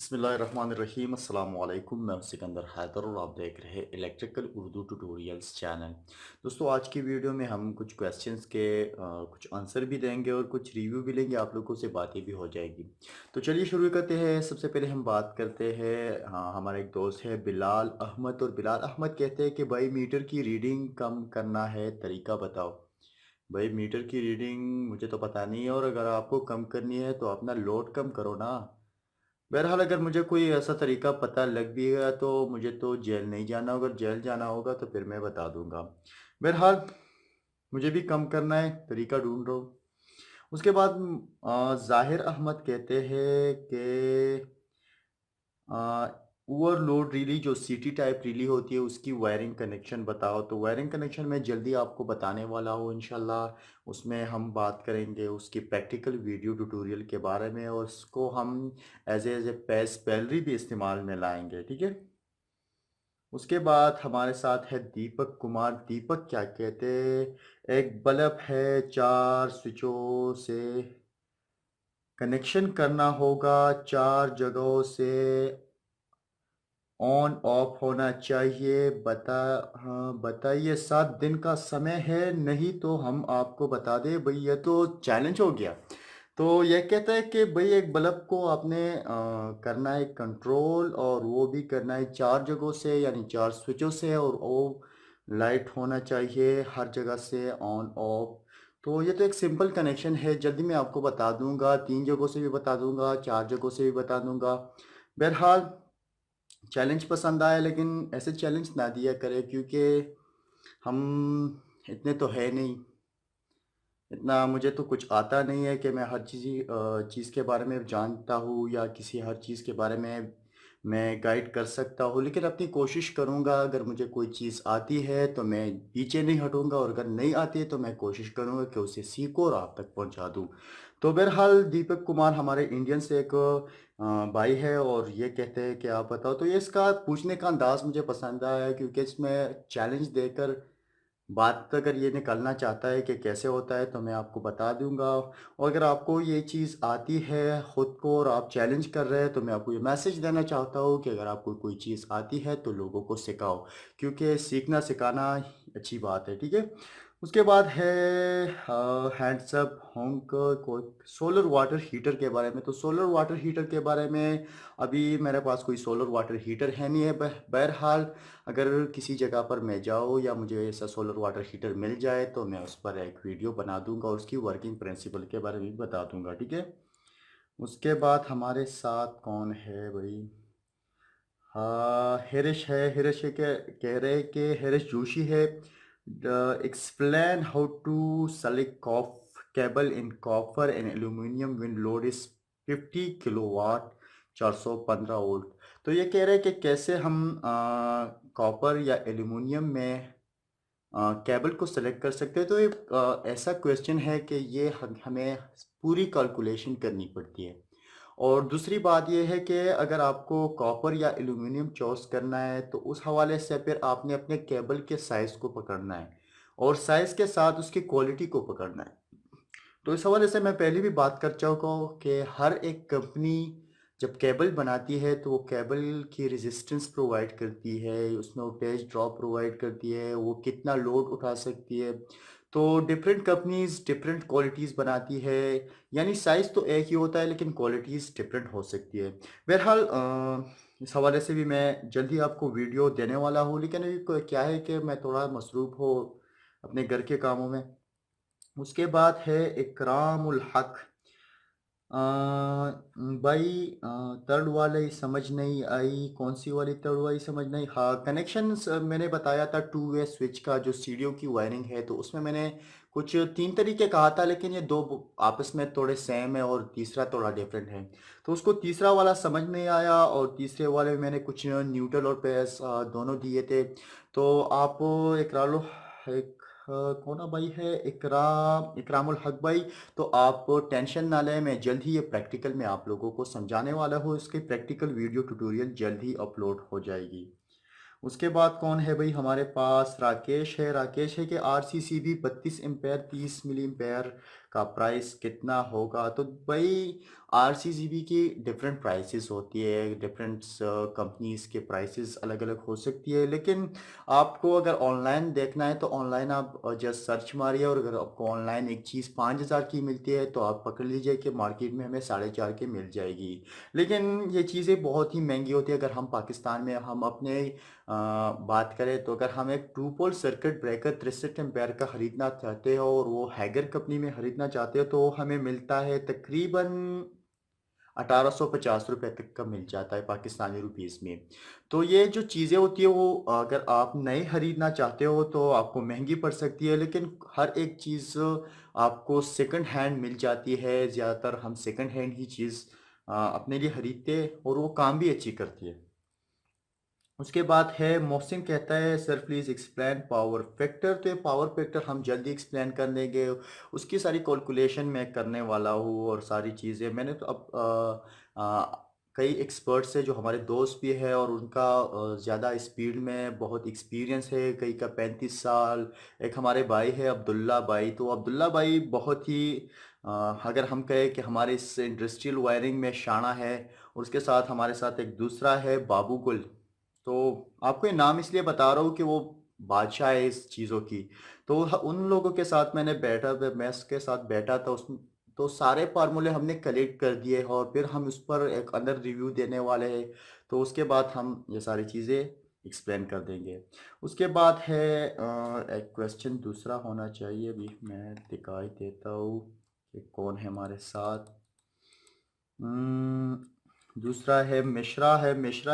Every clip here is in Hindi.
बिस्मिल्लाहिर्रहमानिर्रहीम अस्सलाम वालेकुम। मैं सिकंदर हैदर और आप देख रहे हैं इलेक्ट्रिकल उर्दू ट्यूटोरियल्स चैनल। दोस्तों, आज की वीडियो में हम कुछ क्वेश्चंस के कुछ आंसर भी देंगे और कुछ रिव्यू भी लेंगे, आप लोगों से बातें भी हो जाएगी। तो चलिए शुरू करते हैं। सबसे पहले हम बात करते हैं, हाँ, हमारा एक दोस्त है बिलाल अहमद, और बिलाल अहमद कहते हैं कि भाई मीटर की रीडिंग कम करना है, तरीका बताओ। भाई मीटर की रीडिंग मुझे तो पता नहीं है, और अगर आपको कम करनी है तो अपना लोड कम करो ना। बहरहाल अगर मुझे कोई ऐसा तरीका पता लग भी गया तो मुझे तो जेल नहीं जाना होगा, अगर जेल जाना होगा तो फिर मैं बता दूंगा। बहरहाल मुझे भी कम करना है, तरीका ढूंढ रहा हूँ। उसके बाद जाहिर अहमद कहते हैं कि ओवरलोड रिली, जो सीटी टाइप रिली होती है, उसकी वायरिंग कनेक्शन बताओ। तो वायरिंग कनेक्शन मैं जल्दी आपको बताने वाला हूँ इंशाल्लाह। उसमें हम बात करेंगे उसकी प्रैक्टिकल वीडियो ट्यूटोरियल के बारे में, और उसको हम एज ए पैस पैलरी भी इस्तेमाल में लाएंगे, ठीक है। उसके बाद हमारे साथ है दीपक कुमार। दीपक क्या कहते हैं, एक बल्ब है, चार स्विचों से कनेक्शन करना होगा, चार जगहों से ऑन ऑफ होना चाहिए। हाँ बताइए, 7 दिन का समय है, नहीं तो हम आपको बता दें। भाई ये तो चैलेंज हो गया। तो ये कहता है कि भाई एक बल्ब को आपने करना है कंट्रोल, और वो भी करना है चार जगहों से, यानी चार स्विचों से, और वो लाइट होना चाहिए हर जगह से ऑन ऑफ। तो ये तो एक सिंपल कनेक्शन है, जल्दी मैं आपको बता दूंगा, 3 जगहों से भी बता दूंगा, 4 जगहों से भी बता दूंगा। बहरहाल चैलेंज पसंद आया, लेकिन ऐसे चैलेंज ना दिया करें, क्योंकि हम इतने तो है नहीं, इतना मुझे तो कुछ आता नहीं है कि मैं हर चीज़ के बारे में जानता हूँ, या किसी हर चीज़ के बारे में मैं गाइड कर सकता हूँ। लेकिन अपनी कोशिश करूँगा, अगर मुझे कोई चीज़ आती है तो मैं पीछे नहीं हटूँगा, और अगर नहीं आती है तो मैं कोशिश करूँगा कि उसे सीखूँ और आप तक पहुँचा दूँ। तो बहरहाल दीपक कुमार हमारे इंडियन से एक भाई है, और ये कहते हैं कि आप बताओ। तो ये इसका पूछने का अंदाज़ मुझे पसंद आया, क्योंकि इसमें चैलेंज देकर बात अगर ये निकालना चाहता है कि कैसे होता है, तो मैं आपको बता दूंगा। और अगर आपको ये चीज़ आती है ख़ुद को और आप चैलेंज कर रहे हैं, तो मैं आपको ये मैसेज देना चाहता हूँ कि अगर आपको कोई चीज़ आती है तो लोगों को सिखाओ, क्योंकि सीखना सिखाना अच्छी बात है, ठीक है। उसके बाद है हैंड्सअप होंक को सोलर वाटर हीटर के बारे में। तो सोलर वाटर हीटर के बारे में अभी मेरे पास कोई सोलर वाटर हीटर है नहीं है। बहरहाल अगर किसी जगह पर मैं जाऊँ या मुझे ऐसा सोलर वाटर हीटर मिल जाए, तो मैं उस पर एक वीडियो बना दूंगा और उसकी वर्किंग प्रिंसिपल के बारे में भी बता दूंगा, ठीक है। उसके बाद हमारे साथ कौन है भाई, हाँ हिरिश है। हिरिश कह रहे कि हिरिश जोशी है, एक्सप्लेन हाउ टू सेलेक्ट कॉफ cable in copper and aluminium when load is 50 kilowatt, 415 volt. तो ये कह रहे हैं कि कैसे हम कॉपर या एल्यूमिनियम में केबल को सेलेक्ट कर सकते हैं। तो ये ऐसा क्वेश्चन है कि ये हमें पूरी कैलकुलेशन करनी पड़ती है। और दूसरी बात यह है कि अगर आपको कॉपर या एल्यूमिनियम चॉइस करना है, तो उस हवाले से फिर आपने अपने केबल के साइज़ को पकड़ना है, और साइज़ के साथ उसकी क्वालिटी को पकड़ना है। तो इस हवाले से मैं पहले भी बात कर चुका हूँ कि हर एक कंपनी जब केबल बनाती है तो वो केबल की रेजिस्टेंस प्रोवाइड करती है, उसमें वो पेज ड्रॉप प्रोवाइड करती है, वो कितना लोड उठा सकती है। तो डिफरेंट कंपनीज डिफरेंट क्वालिटीज़ बनाती है, यानी साइज़ तो एक ही होता है लेकिन क्वालिटीज़ डिफरेंट हो सकती है। बहरहाल इस हवाले से भी मैं जल्दी आपको वीडियो देने वाला हूँ, लेकिन अभी क्या है कि मैं थोड़ा मसरूफ़ हो अपने घर के कामों में। उसके बाद है इकरामुल हक। अ, भाई थर्ड वाली समझ नहीं आई, कौन सी वाली थर्ड वाली समझ नहीं। हाँ, कनेक्शंस मैंने बताया था, टू वे स्विच का जो सीढ़ियों की वायरिंग है, तो उसमें मैंने कुछ 3 तरीके कहा था, लेकिन ये दो आपस में थोड़े सेम है और तीसरा थोड़ा डिफरेंट है। तो उसको तीसरा वाला समझ नहीं आया, और तीसरे वाले में मैंने कुछ न्यूट्रल और पेस दोनों दिए थे। तो आप इकरार लो, एक कौन भाई है, इकरामुल हक भाई। तो आप टेंशन ना लें, मैं जल्द ही ये प्रैक्टिकल में आप लोगों को समझाने वाला हूँ, इसकी प्रैक्टिकल वीडियो ट्यूटोरियल जल्द ही अपलोड हो जाएगी। उसके बाद कौन है भाई, हमारे पास राकेश है। राकेश है कि आरसीसीबी 32 एम्पेयर 30 मिली एम्पेयर का प्राइस कितना होगा? तो भाई आरसीसीबी की डिफरेंट प्राइसेस होती है, डिफरेंट कंपनीज़ के प्राइसेस अलग-अलग हो सकती है, लेकिन आपको अगर ऑनलाइन देखना है तो ऑनलाइन आप जस्ट सर्च मारिए और अगर आपको ऑनलाइन एक चीज़ 5,000 की मिलती है तो आप पकड़ लीजिए कि मार्केट में हमें 4.5 की मिल जाएगी। लेकिन ये चीज़ें बहुत ही महंगी होती है। अगर हम पाकिस्तान में हम अपने बात करें तो अगर हम एक 2 पोल सर्किट ब्रेकर 63 एम्पेयर का ख़रीदना चाहते हो और वो हैगर कंपनी में ख़रीदना चाहते हो तो हमें मिलता है तकरीबन 1850 रुपए तक का मिल जाता है पाकिस्तानी रुपीस में। तो ये जो चीज़ें होती है वो अगर आप नए खरीदना चाहते हो तो आपको महँगी पड़ सकती है, लेकिन हर एक चीज़ आपको सेकंड हैंड मिल जाती है। ज़्यादातर हम सेकंड हैंड ही चीज़ अपने लिए खरीदते हैं और वो काम भी अच्छी करती है। उसके बाद है मोहसिन कहता है sir please explain power factor. तो ये पावर फैक्टर हम जल्दी एक्सप्लेन कर देंगे। उसकी सारी कैलकुलेशन मैं करने वाला हूँ और सारी चीज़ें मैंने तो अब कई एक्सपर्ट्स हैं जो हमारे दोस्त भी हैं और उनका ज़्यादा स्पीड में बहुत एक्सपीरियंस है, कई का 35 साल। एक हमारे भाई है अब्दुल्ला भाई, तो अब्दुल्ला भाई बहुत ही अ, अगर हम कहें कि हमारे इस इंडस्ट्रियल वायरिंग में शाना है। और उसके साथ हमारे साथ एक दूसरा है बाबू गुल। तो आपको ये नाम इसलिए बता रहा हूँ कि वो बादशाह है इस चीज़ों की। तो उन लोगों के साथ मैंने बैठा मैं उसके साथ बैठा था उस तो सारे फार्मूले हमने कलेक्ट कर दिए और फिर हम उस पर एक अंदर रिव्यू देने वाले हैं। तो उसके बाद हम ये सारी चीज़ें एक्सप्लेन कर देंगे। उसके बाद है एक क्वेश्चन दूसरा होना चाहिए, अभी मैं दिखाई देता हूँ कि कौन है हमारे साथ। दूसरा है मिश्रा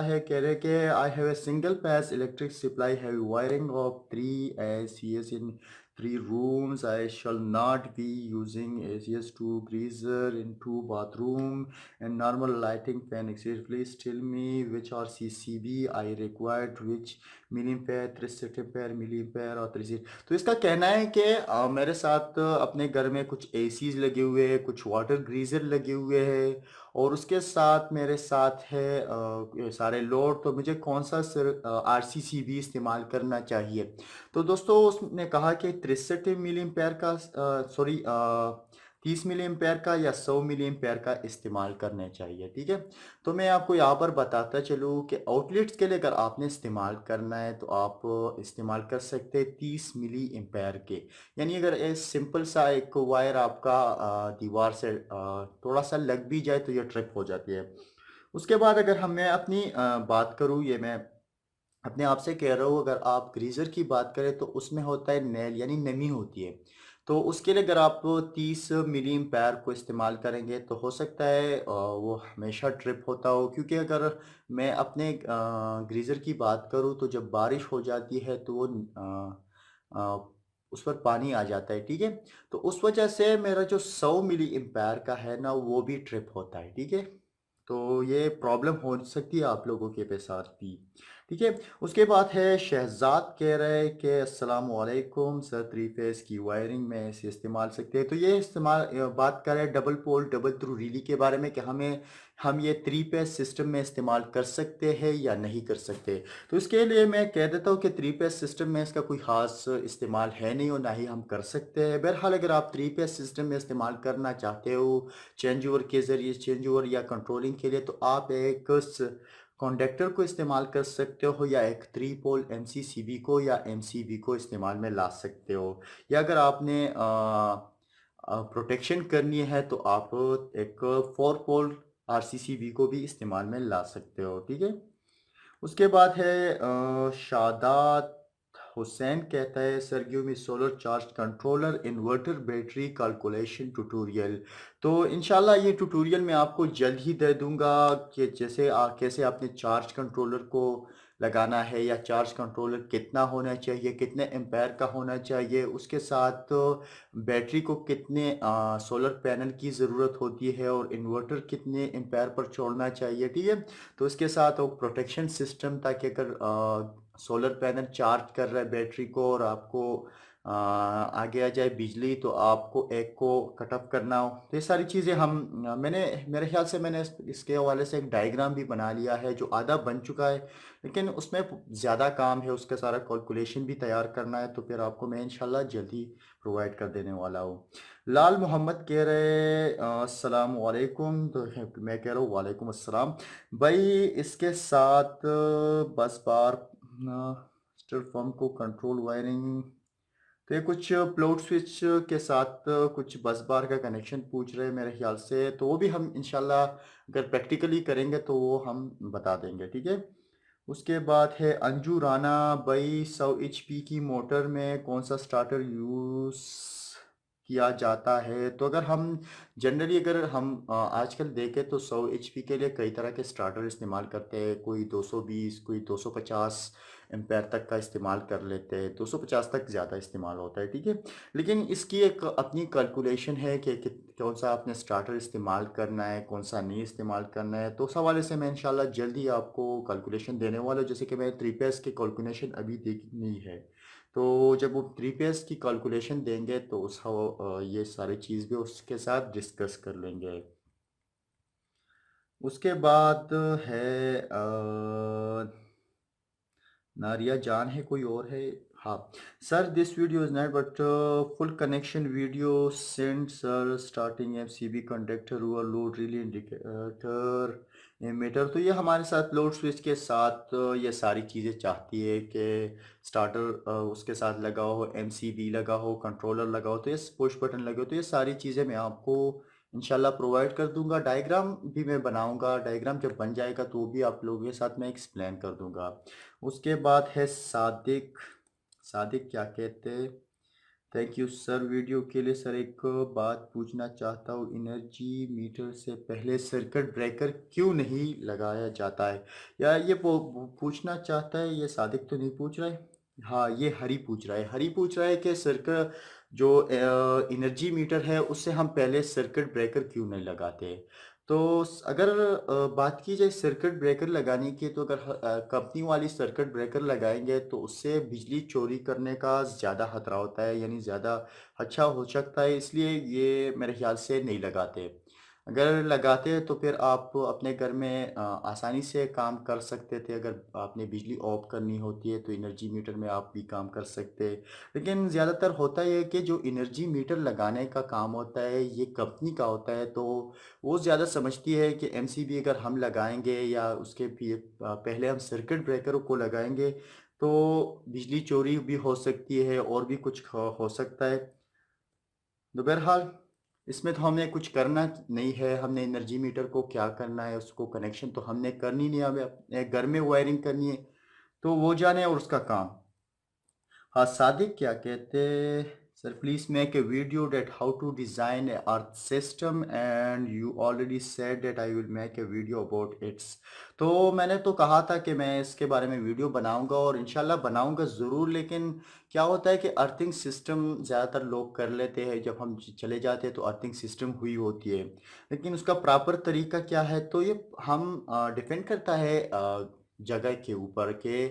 है कह रहे कि आई हैव ए सिंगल पैस electric supply have wiring of 3 ACS in 3 rooms. I shall not be using ACS to geyser in 2 bathroom and normal lighting fan accessories. Please tell me which are CCB I required, which milliampere 63 ampere milliampere और 3 तो इसका कहना है कि मेरे साथ अपने घर में कुछ एसीज लगे हुए हैं, कुछ वाटर ग्रीजर लगे हुए हैं और उसके साथ मेरे साथ है ये सारे लोड। तो मुझे कौन सा आरसीसीबी इस्तेमाल करना चाहिए? तो दोस्तों उसने कहा कि 63 मिली एम्पेयर का सॉरी 30 मिली एम्पेयर का या 100 मिली एम्पेयर का इस्तेमाल करना चाहिए, ठीक है। तो मैं आपको यहाँ पर बताता चलूँ कि आउटलेट्स के लिए अगर आपने इस्तेमाल करना है तो आप इस्तेमाल कर सकते हैं 30 मिली एम्पेयर के। यानी अगर ये सिंपल सा एक वायर आपका दीवार से थोड़ा सा लग भी जाए तो ये ट्रिप हो जाती है। उसके बाद अगर हम मैं अपनी बात करूँ, ये मैं अपने आप से कह रहा हूँ, अगर आप ग्रीज़र की बात करें तो उसमें होता है नेल यानी नमी होती है। तो उसके लिए अगर आप 30 मिली एम्पेयर को इस्तेमाल करेंगे तो हो सकता है वो हमेशा ट्रिप होता हो, क्योंकि अगर मैं अपने ग्रीज़र की बात करूँ तो जब बारिश हो जाती है तो वो उस पर पानी आ जाता है, ठीक है। तो उस वजह से मेरा जो 100 मिली एम्पेयर का है ना वो भी ट्रिप होता है, ठीक है। तो ये प्रॉब्लम हो सकती है आप लोगों के पे साथ भी, ठीक है। उसके बाद है शहजाद कह रहे हैं कि अस्सलाम वालेकुम सर, 3 फेस की वायरिंग में ऐसे इस्तेमाल सकते हैं। तो ये इस्तेमाल बात करें डबल पोल डबल थ्रू रिली के बारे में कि हम ये 3 फेस सिस्टम में इस्तेमाल कर सकते हैं या नहीं कर सकते। तो इसके लिए मैं कह देता हूँ कि 3 फेस सिस्टम में इसका कोई ख़ास इस्तेमाल है नहीं और ना ही हम कर सकते हैं। बहरहाल अगर आप 3 फेस सिस्टम में इस्तेमाल करना चाहते हो चेंज ओवर के ज़रिए, चेंज ओवर या कंट्रोलिंग के लिए, तो आप एक कॉन्डक्टर को इस्तेमाल कर सकते हो या एक 3 पोल एमसीसीबी को या एमसीबी को इस्तेमाल में ला सकते हो। या अगर आपने प्रोटेक्शन करनी है तो आप एक 4 पोल आरसीसीबी को भी इस्तेमाल में ला सकते हो, ठीक है। उसके बाद है शादात हुसैन कहता है sir give me solar charge controller inverter battery calculation tutorial. तो इंशाल्लाह ये ट्यूटोरियल मैं आपको जल्द ही दे दूंगा कि जैसे कैसे आपने चार्ज कंट्रोलर को लगाना है या चार्ज कंट्रोलर कितना होना चाहिए, कितने एम्पेयर का होना चाहिए, उसके साथ बैटरी को कितने सोलर पैनल की ज़रूरत होती है और इन्वर्टर कितने एम्पेयर पर छोड़ना चाहिए, ठीक है। तो इसके साथ वो प्रोटेक्शन सिस्टम, ताकि अगर सोलर पैनल चार्ज कर रहा है बैटरी को और आपको आगे आ जाए बिजली तो आपको एक को कट ऑफ करना हो, तो ये सारी चीज़ें मैंने मेरे ख्याल से मैंने इसके हवाले से एक डायग्राम भी बना लिया है जो आधा बन चुका है, लेकिन उसमें ज़्यादा काम है, उसका सारा कैलकुलेशन भी तैयार करना है, तो फिर आपको मैं इंशाल्लाह जल्दी प्रोवाइड कर देने वाला हूँ। लाल मोहम्मद कह रहे अस्सलाम वालेकुम, तो मैं कह रहा हूँ वालेकुम अस्सलाम। भाई इसके साथ बस बार स्टिल फर्म को कंट्रोल वायरिंग, तो ये कुछ प्लॉट स्विच के साथ कुछ बस बार का कनेक्शन पूछ रहे हैं मेरे ख्याल से, तो वो भी हम इंशाल्लाह अगर प्रैक्टिकली करेंगे तो वो हम बता देंगे, ठीक है। उसके बाद है अंजू राना, भाई 100 HP की मोटर में कौन सा स्टार्टर यूज़ किया जाता है, तो अगर हम जनरली अगर हम आजकल देखें तो 100 HP के लिए कई तरह के स्टार्टर इस्तेमाल करते हैं, कोई 220 कोई 250 एम्पेयर तक का इस्तेमाल कर लेते हैं, 250 तक ज़्यादा इस्तेमाल होता है, ठीक है। लेकिन इसकी एक अपनी कैलकुलेशन है कि कौन सा आपने स्टार्टर इस्तेमाल करना है, कौन सा नहीं इस्तेमाल करना है, तो उस हवाले से मैं इंशाल्लाह जल्दी आपको कैलकुलेशन देने वाला हूँ। जैसे कि मैं 3 पेस की कैलकुलेशन अभी देखनी है, तो जब वो 3 पेस की कैलकुलेशन देंगे तो ये सारी चीज़ भी उसके साथ डिस्कस कर लेंगे। उसके बाद है नारिया जान है, कोई और है? हाँ sir, this video is not but full connection video send sir starting MCB conductor हुआ लोड रिले इंडिकेटर एमीटर, तो ये हमारे साथ लोड स्विच के साथ ये सारी चीज़ें चाहती है कि स्टार्टर उसके साथ लगा हो, एमसीबी लगा हो, कंट्रोलर लगा हो, तो ये पुश बटन लगे हो, तो ये सारी चीज़ें मैं आपको इंशाल्लाह प्रोवाइड कर दूंगा। डायग्राम भी मैं बनाऊंगा, डायग्राम जब बन जाएगा तो भी आप लोगों के साथ मैं एक्सप्लेन कर दूंगा। उसके बाद है सादिक, सादिक क्या कहते हैं, थैंक यू सर वीडियो के लिए। सर एक बात पूछना चाहता हूँ, एनर्जी मीटर से पहले सर्किट ब्रेकर क्यों नहीं लगाया जाता है? या ये पूछना चाहता है, ये सादिक तो नहीं पूछ रहा है, हाँ ये हरी पूछ रहा है। हरी पूछ रहा है कि सर्किट जो एनर्जी मीटर है उससे हम पहले सर्किट ब्रेकर क्यों नहीं लगाते। तो अगर बात की जाए सर्किट ब्रेकर लगाने की, तो अगर कंपनी वाली सर्किट ब्रेकर लगाएंगे तो उससे बिजली चोरी करने का ज़्यादा खतरा होता है, यानी ज़्यादा अच्छा हो सकता है, इसलिए ये मेरे ख्याल से नहीं लगाते। अगर लगाते हैं तो फिर आप अपने घर में आसानी से काम कर सकते थे। अगर आपने बिजली ऑफ करनी होती है तो एनर्जी मीटर में आप भी काम कर सकते हैं। लेकिन ज़्यादातर होता है कि जो एनर्जी मीटर लगाने का काम होता है ये कंपनी का होता है, तो वो ज़्यादा समझती है कि एमसीबी अगर हम लगाएंगे या उसके पहले हम सर्किट ब्रेकर को लगाएंगे तो बिजली चोरी भी हो सकती है और भी कुछ हो सकता है। तो बहरहाल इसमें तो हमने कुछ करना नहीं है, हमने एनर्जी मीटर को क्या करना है, उसको कनेक्शन तो हमने करनी नहीं, हमें अपने घर में वायरिंग करनी है, तो वो जाने और उसका काम। हाँ सादिक क्या कहते, sir please make a video that how to design a earth system and you already said that I will make a video about its, तो मैंने तो कहा था कि मैं इसके बारे में वीडियो बनाऊंगा और इंशाल्लाह बनाऊंगा ज़रूर। लेकिन क्या होता है कि अर्थिंग सिस्टम ज़्यादातर लोग कर लेते हैं, जब हम चले जाते हैं तो अर्थिंग सिस्टम हुई होती है, लेकिन उसका प्रॉपर तरीका क्या है, तो ये हम डिपेंड करता है जगह के ऊपर के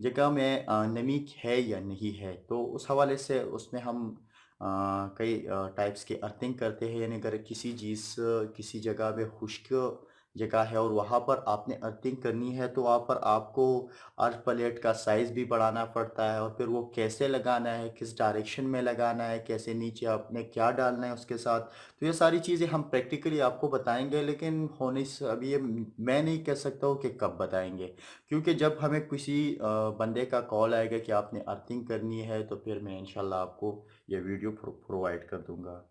जगह में नमी है या नहीं है, तो उस हवाले से उसमें हम कई टाइप्स के अर्थिंग करते हैं। यानी अगर किसी चीज़ किसी जगह में खुश्क जगह है और वहाँ पर आपने अर्थिंग करनी है, तो वहाँ पर आपको अर्थ प्लेट का साइज़ भी बढ़ाना पड़ता है, और फिर वो कैसे लगाना है, किस डायरेक्शन में लगाना है, कैसे नीचे आपने क्या डालना है उसके साथ, तो ये सारी चीज़ें हम प्रैक्टिकली आपको बताएंगे। लेकिन होने से अभी ये मैं नहीं कह सकता हूँ कि कब बताएंगे, क्योंकि जब हमें किसी बंदे का कॉल आएगा कि आपने अर्थिंग करनी है तो फिर मैं इंशाल्लाह आपको ये वीडियो प्रोवाइड कर दूंगा।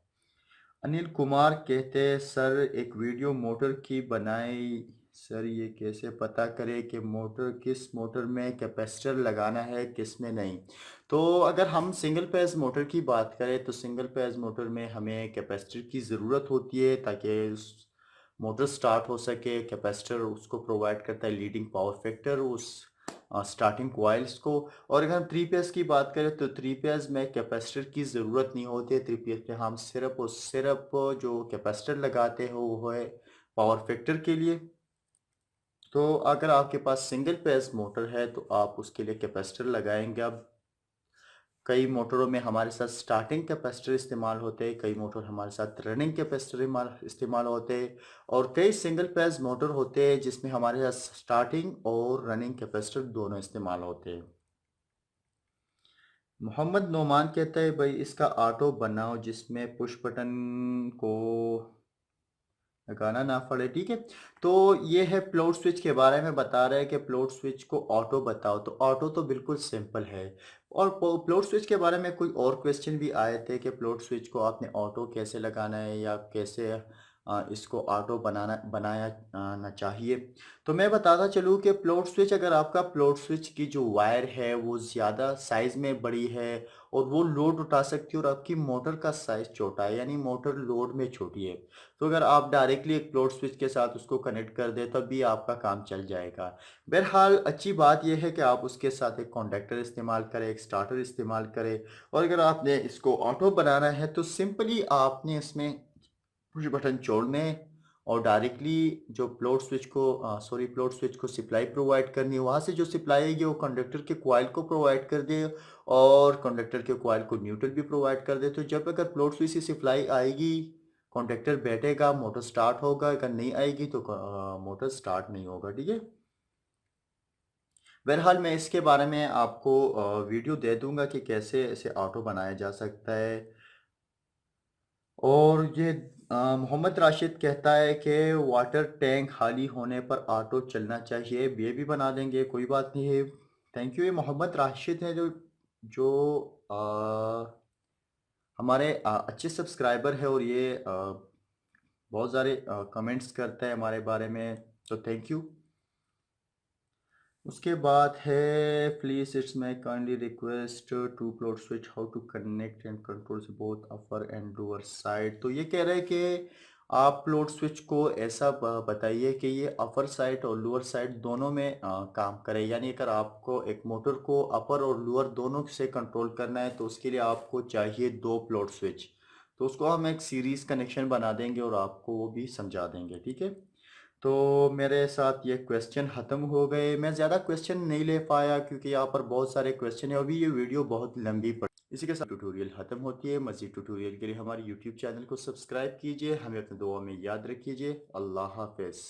अनिल कुमार कहते हैं सर एक वीडियो मोटर की बनाई, सर ये कैसे पता करें कि मोटर किस मोटर में कैपेसिटर लगाना है किस में नहीं। तो अगर हम सिंगल पेज मोटर की बात करें तो सिंगल पेज मोटर में हमें कैपेसिटर की ज़रूरत होती है ताकि मोटर स्टार्ट हो सके। कैपेसिटर उसको प्रोवाइड करता है लीडिंग पावर फैक्टर उस स्टार्टिंग कॉइल्स को। और अगर हम थ्री पेज की बात करें तो थ्री पेज में कैपेसिटर की ज़रूरत नहीं होती है, थ्री पेज में हम सिर्फ जो कैपेसिटर लगाते हो वो है पावर फैक्टर के लिए। तो अगर आपके पास सिंगल पेज मोटर है तो आप उसके लिए कैपेसिटर लगाएंगे। अब कई मोटरों में हमारे साथ स्टार्टिंग कैपेसिटर इस्तेमाल होते हैं, कई मोटर हमारे साथ रनिंग कैपेसिटर इस्तेमाल होते हैं और कई सिंगल फेज मोटर होते हैं जिसमें हमारे साथ स्टार्टिंग और रनिंग कैपेसिटर दोनों इस्तेमाल होते हैं। मोहम्मद नोमान कहता है भाई इसका ऑटो बनाओ जिसमें पुश बटन को लगाना ना पड़े, ठीक है। तो ये है प्लॉट स्विच के बारे में बता रहे हैं कि प्लॉट स्विच को ऑटो बताओ, तो ऑटो तो बिल्कुल सिंपल है। और प्लॉट स्विच के बारे में कोई और क्वेश्चन भी आए थे कि प्लॉट स्विच को आपने ऑटो कैसे लगाना है या कैसे इसको ऑटो बनाया ना चाहिए। तो मैं बताता चलूँ कि प्लॉट स्विच, अगर आपका प्लॉट स्विच की जो वायर है वो ज़्यादा साइज़ में बड़ी है और वो लोड उठा सकती है और आपकी मोटर का साइज़ छोटा है, यानी मोटर लोड में छोटी है, तो अगर आप डायरेक्टली एक प्लॉट स्विच के साथ उसको कनेक्ट कर दें तब भी आपका काम चल जाएगा। बहरहाल अच्छी बात यह है कि आप उसके साथ एक कॉन्डक्टर इस्तेमाल करें, एक स्टार्टर इस्तेमाल करें। और अगर आपने इसको ऑटो बनाना है तो सिंपली आपने इसमें पुश बटन छोड़ने और डायरेक्टली जो प्लॉट स्विच को सप्लाई प्रोवाइड करनी है, वहाँ से जो सप्लाई आएगी वो कंडक्टर के कॉइल को प्रोवाइड कर दे और कंडक्टर के कॉइल को न्यूट्रल भी प्रोवाइड कर दे। तो जब अगर प्लॉट स्विच से सप्लाई आएगी, कंडक्टर बैठेगा, मोटर स्टार्ट होगा, अगर नहीं आएगी तो मोटर स्टार्ट नहीं होगा, ठीक है। बहरहाल मैं इसके बारे में आपको वीडियो दे दूंगा कि कैसे इसे ऑटो बनाया जा सकता है। और ये मोहम्मद राशिद कहता है कि वाटर टैंक खाली होने पर ऑटो चलना चाहिए, ये भी बना देंगे, कोई बात नहीं है। Thank you. ये मोहम्मद राशिद है जो जो हमारे अच्छे सब्सक्राइबर है और ये बहुत सारे कमेंट्स करता है हमारे बारे में, तो थैंक यू। उसके बाद है please it's my kindly request to plot switch how to connect and control both upper and lower side. तो ये कह रहे हैं कि आप प्लॉट स्विच को ऐसा बताइए कि ये अपर साइड और लोअर साइड दोनों में काम करे, यानी अगर आपको एक मोटर को अपर और लोअर दोनों से कंट्रोल करना है तो उसके लिए आपको चाहिए दो प्लॉट स्विच। तो उसको हम एक सीरीज कनेक्शन बना देंगे और आपको वो भी समझा देंगे, ठीक है। तो मेरे साथ ये क्वेश्चन ख़त्म हो गए। मैं ज़्यादा क्वेश्चन नहीं ले पाया क्योंकि यहाँ पर बहुत सारे क्वेश्चन है, अभी ये वीडियो बहुत लंबी पड़। इसी के साथ ट्यूटोरियल ख़त्म होती है। मज़ीद ट्यूटोरियल के लिए हमारे यूट्यूब चैनल को सब्सक्राइब कीजिए, हमें अपने दुआ में याद रखिए। अल्लाह हाफ़िज़।